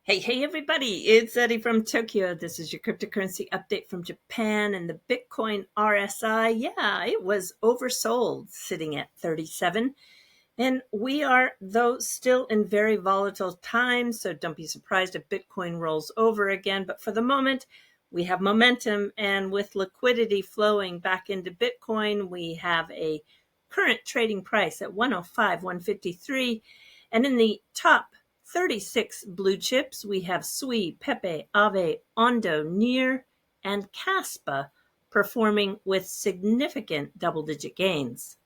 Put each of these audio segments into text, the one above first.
Hey, everybody, it's Eddie from Tokyo. This is your cryptocurrency update from Japan and the Bitcoin RSI. Yeah, it was oversold, sitting at 37. And we are, though, still in very volatile times, so don't be surprised if Bitcoin rolls over again. But for the moment, we have momentum, and with liquidity flowing back into Bitcoin, we have a current trading price at 105, 153. And in the top 36 blue chips, we have Sui, Pepe, Ave, Ondo, Near, and Caspa performing with significant double-digit gains.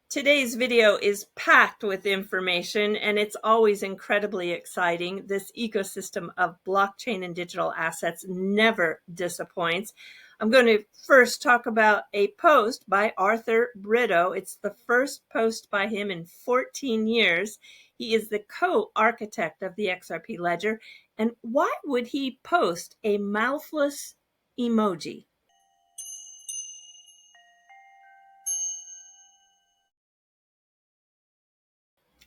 Today's video is packed with information, and it's always incredibly exciting. This ecosystem of blockchain and digital assets never disappoints. I'm going to first talk about a post by Arthur Britto. It's the first post by him in 14 years. He is the co-architect of the XRP Ledger. And why would he post a mouthless emoji?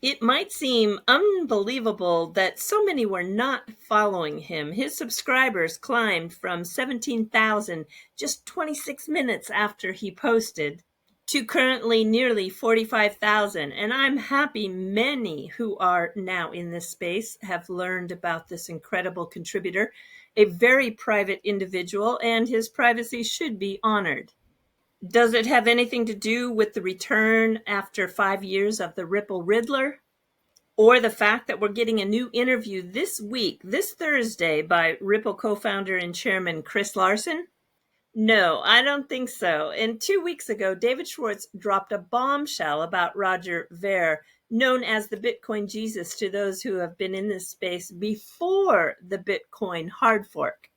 It might seem unbelievable that so many were not following him. His subscribers climbed from 17,000 just 26 minutes after he posted to currently nearly 45,000. And I'm happy many who are now in this space have learned about this incredible contributor, a very private individual, and his privacy should be honored. Does it have anything to do with the return after 5 years of the Ripple Riddler? Or the fact that we're getting a new interview this week, this Thursday, by Ripple co-founder and chairman Chris Larsen? No, I don't think so. And 2 weeks ago, David Schwartz dropped a bombshell about Roger Ver, known as the Bitcoin Jesus to those who have been in this space before the Bitcoin hard fork.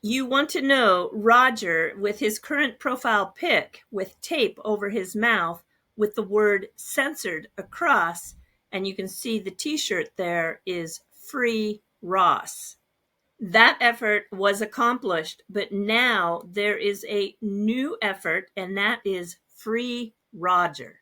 You want to know Roger with his current profile pic with tape over his mouth with the word censored across, and you can see the t-shirt there is Free Ross. That effort was accomplished, but now there is a new effort, and that is Free Roger.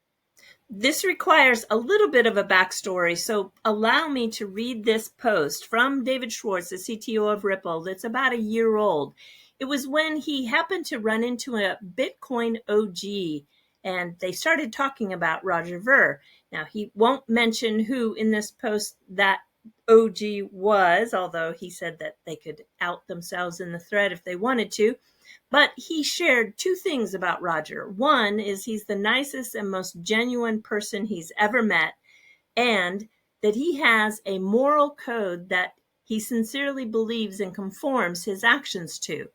This requires a little bit of a backstory, so allow me to read this post from David Schwartz, the CTO of Ripple, that's about a year old. It was when he happened to run into a Bitcoin OG, and they started talking about Roger Ver. Now, he won't mention who in this post that OG was, although he said that they could out themselves in the thread if they wanted to. But he shared two things about Roger. One is he's the nicest and most genuine person he's ever met, and that he has a moral code that he sincerely believes and conforms his actions to.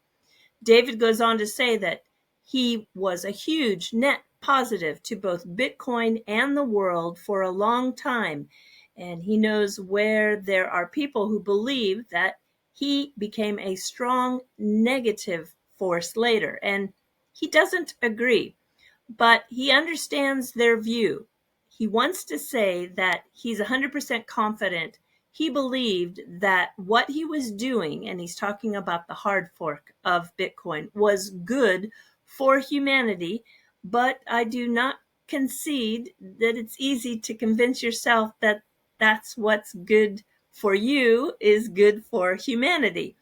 David goes on to say that he was a huge net positive to both Bitcoin and the world for a long time, and he knows where there are people who believe that he became a strong negative force later, and he doesn't agree, but he understands their view. He wants to say that he's 100% confident he believed that what he was doing, and he's talking about the hard fork of Bitcoin, was good for humanity, but I do not concede that it's easy to convince yourself that that's what's good for you is good for humanity.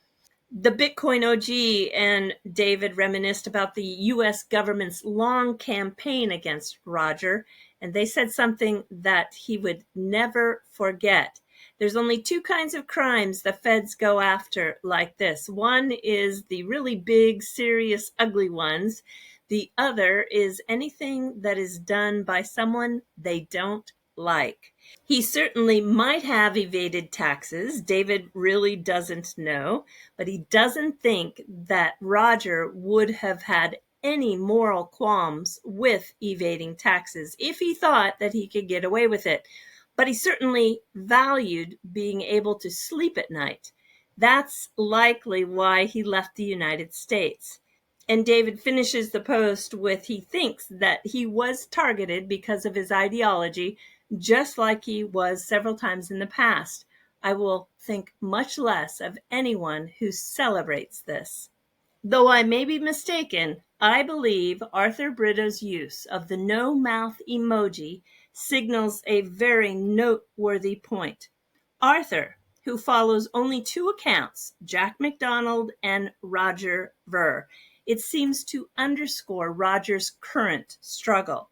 The Bitcoin OG and David reminisced about the US government's long campaign against Roger, and they said something that he would never forget. There's only two kinds of crimes the feds go after like this. One is the really big, serious, ugly ones. The other is anything that is done by someone they don't like. He certainly might have evaded taxes. David really doesn't know, but he doesn't think that Roger would have had any moral qualms with evading taxes if he thought that he could get away with it. But he certainly valued being able to sleep at night. That's likely why he left the United States. And David finishes the post with he thinks that he was targeted because of his ideology, just like he was several times in the past. I will think much less of anyone who celebrates this. Though I may be mistaken, I believe Arthur Britto's use of the no mouth emoji signals a very noteworthy point. Arthur, who follows only two accounts, Jack McDonald and Roger Ver. It seems to underscore Roger's current struggle.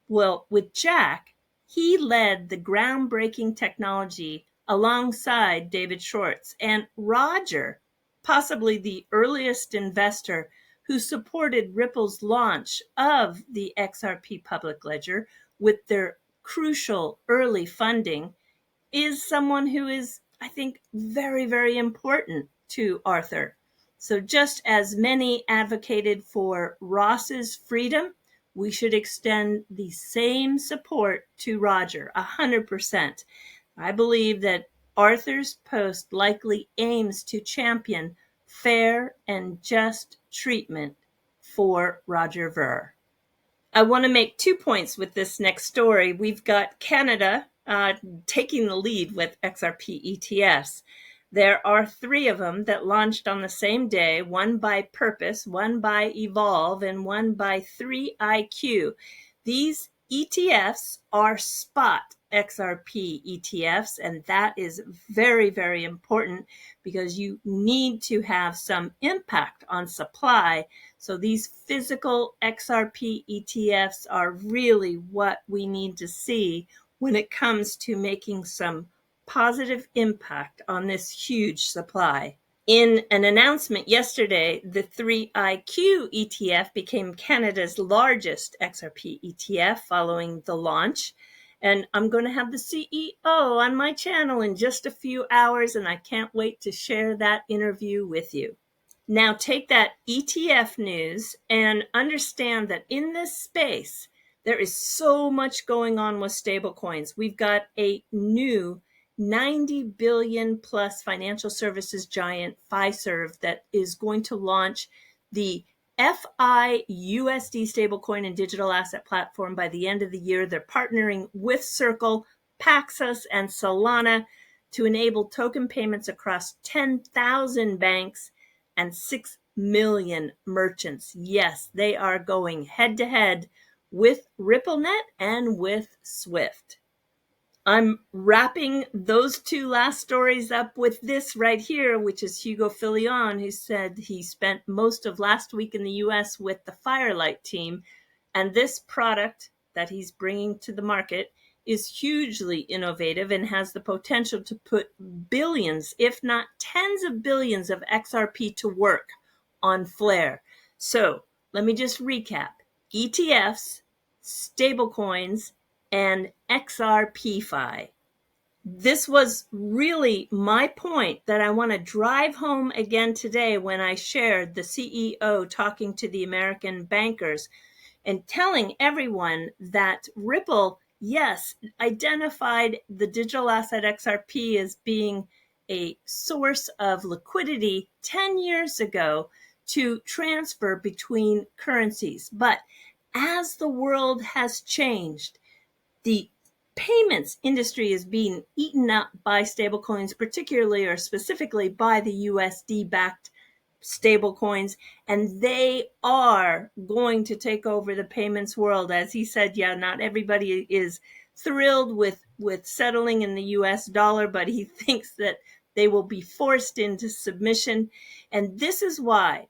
Well, with Jack, he led the groundbreaking technology alongside David Schwartz, and Roger, possibly the earliest investor who supported Ripple's launch of the XRP public ledger with their crucial early funding, is someone who is, I think, very, very important to Arthur. So just as many advocated for Ross's freedom, we should extend the same support to Roger, 100%. I believe that Arthur's post likely aims to champion fair and just treatment for Roger Ver. I want to make 2 points with this next story. We've got Canada taking the lead with XRP ETFs. There are 3 of them that launched on the same day, one by Purpose, one by Evolve, and one by 3IQ. These ETFs are spot XRP ETFs, and that is very, very important because you need to have some impact on supply. So these physical XRP ETFs are really what we need to see when it comes to making some positive impact on this huge supply. In an announcement yesterday, the 3IQ ETF became Canada's largest XRP ETF following the launch. And I'm going to have the CEO on my channel in just a few hours, and I can't wait to share that interview with you. Now take that ETF news and understand that in this space, there is so much going on with stablecoins. We've got a new 90 billion plus financial services giant, Fiserv, that is going to launch the FIUSD stablecoin and digital asset platform by the end of the year. They're partnering with Circle, Paxos, and Solana to enable token payments across 10,000 banks and 6 million merchants. Yes, they are going head to head with RippleNet and with Swift. I'm wrapping those 2 last stories up with this right here, which is Hugo Filion, who said he spent most of last week in the US with the Firelight team. And this product that he's bringing to the market is hugely innovative and has the potential to put billions, if not tens of billions of XRP to work on Flare. So let me just recap. ETFs, stablecoins, and XRPFi. This was really my point that I want to drive home again today when I shared the CEO talking to the American bankers and telling everyone that Ripple, yes, identified the digital asset XRP as being a source of liquidity 10 years ago to transfer between currencies. But as the world has changed, the payments industry is being eaten up by stablecoins, particularly or specifically by the USD-backed stablecoins, and they are going to take over the payments world. As he said, yeah, not everybody is thrilled with settling in the US dollar, but he thinks that they will be forced into submission. And this is why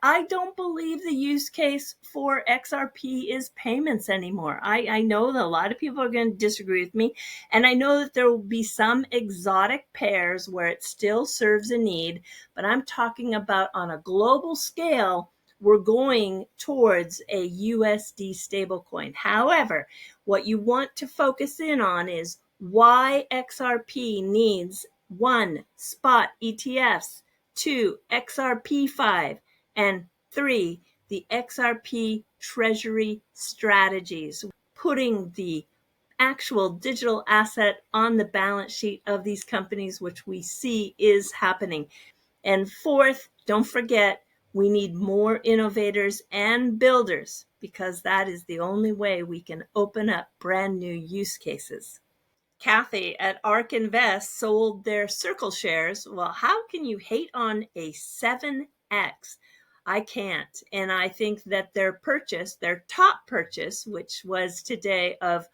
I don't believe the use case for XRP is payments anymore. I know that a lot of people are going to disagree with me, and I know that there will be some exotic pairs where it still serves a need, but I'm talking about on a global scale, we're going towards a USD stablecoin. However, what you want to focus in on is why XRP needs 1, spot ETFs, 2, XRP5, and 3, the XRP treasury strategies, putting the actual digital asset on the balance sheet of these companies, which we see is happening. And 4th, don't forget, we need more innovators and builders because that is the only way we can open up brand new use cases. Cathie at ARK Invest sold their Circle shares. Well, how can you hate on a 7x? I can't. And I think that their top purchase, which was today of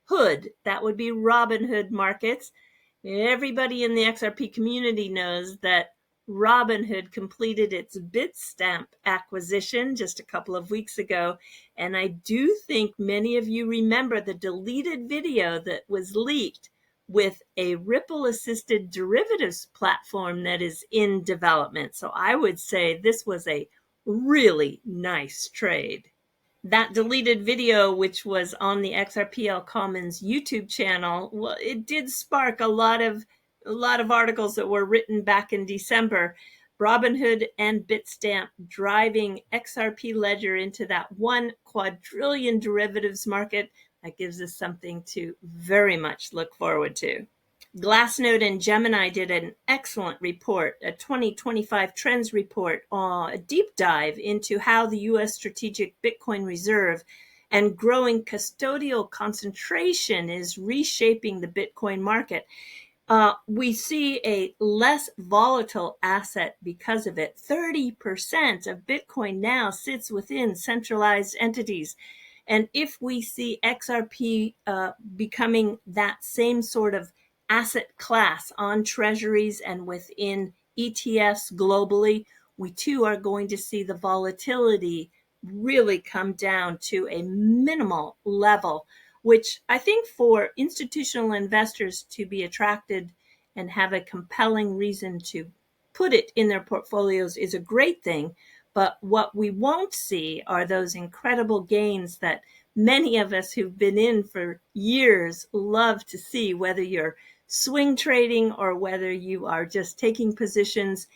Hood, that would be Robinhood Markets, Everybody in the XRP community knows that Robinhood completed its Bitstamp acquisition just a couple of weeks ago. And I do think many of you remember the deleted video that was leaked with a Ripple assisted derivatives platform that is in development. So I would say this was a really nice trade. That deleted video, which was on the XRPL Commons YouTube channel, well, it did spark a lot of articles that were written back in December. Robinhood and Bitstamp driving XRP Ledger into that one quadrillion derivatives market. That gives us something to very much look forward to. Glassnode and Gemini did an excellent report, a 2025 trends report, a deep dive into how the U.S. strategic Bitcoin reserve and growing custodial concentration is reshaping the Bitcoin market. We see a less volatile asset because of it. 30% of Bitcoin now sits within centralized entities. And if we see XRP becoming that same sort of asset class on treasuries and within ETFs globally, we too are going to see the volatility really come down to a minimal level, which I think for institutional investors to be attracted and have a compelling reason to put it in their portfolios is a great thing. But what we won't see are those incredible gains that many of us who've been in for years love to see, whether you're swing trading or whether you are just taking positions,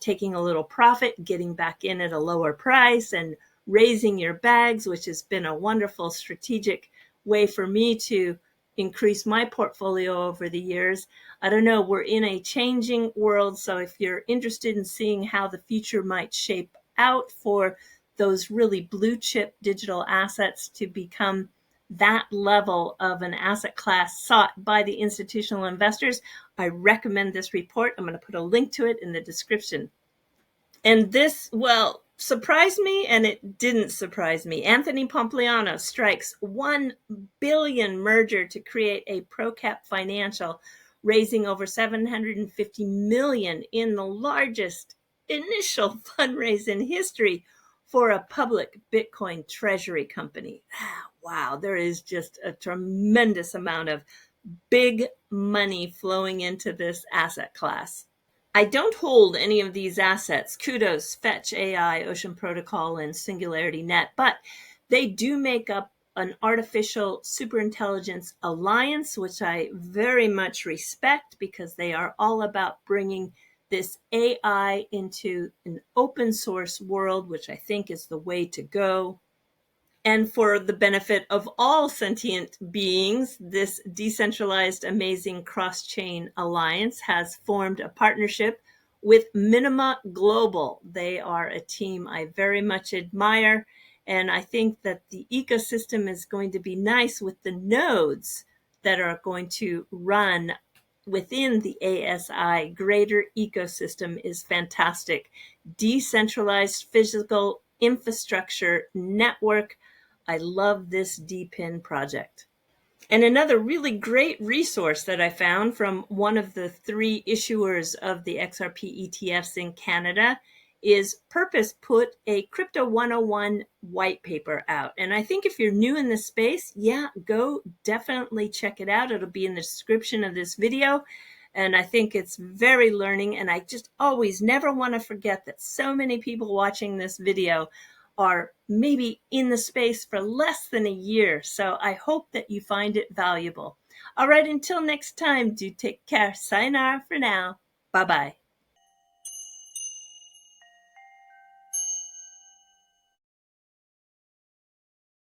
taking a little profit, getting back in at a lower price and raising your bags, which has been a wonderful strategic way for me to increase my portfolio over the years. I don't know, we're in a changing world. So if you're interested in seeing how the future might shape out for those really blue chip digital assets to become that level of an asset class sought by the institutional investors, I recommend this report. I'm going to put a link to it in the description. And this, well, surprised me and it didn't surprise me. Anthony Pompliano strikes $1 billion merger to create a ProCap Financial, raising over $750 million in the largest initial fundraise in history for a public Bitcoin treasury company. Wow, there is just a tremendous amount of big money flowing into this asset class. I don't hold any of these assets, Kudos, Fetch AI, Ocean Protocol, and Singularity Net, but they do make up an artificial superintelligence alliance, which I very much respect because they are all about bringing this AI into an open source world, which I think is the way to go. And for the benefit of all sentient beings, this decentralized, amazing cross-chain alliance has formed a partnership with Minima Global. They are a team I very much admire. And I think that the ecosystem is going to be nice with the nodes that are going to run within the ASI. Greater ecosystem is fantastic. Decentralized physical infrastructure network. I love this DPIN project. And another really great resource that I found from one of the 3 issuers of the XRP ETFs in Canada is Purpose put a Crypto 101 white paper out. And I think if you're new in this space, yeah, go definitely check it out. It'll be in the description of this video. And I think it's very learning. And I just always never want to forget that so many people watching this video are maybe in the space for less than a year. So I hope that you find it valuable. All right, until next time, do take care. Sayonara for now. Bye-bye.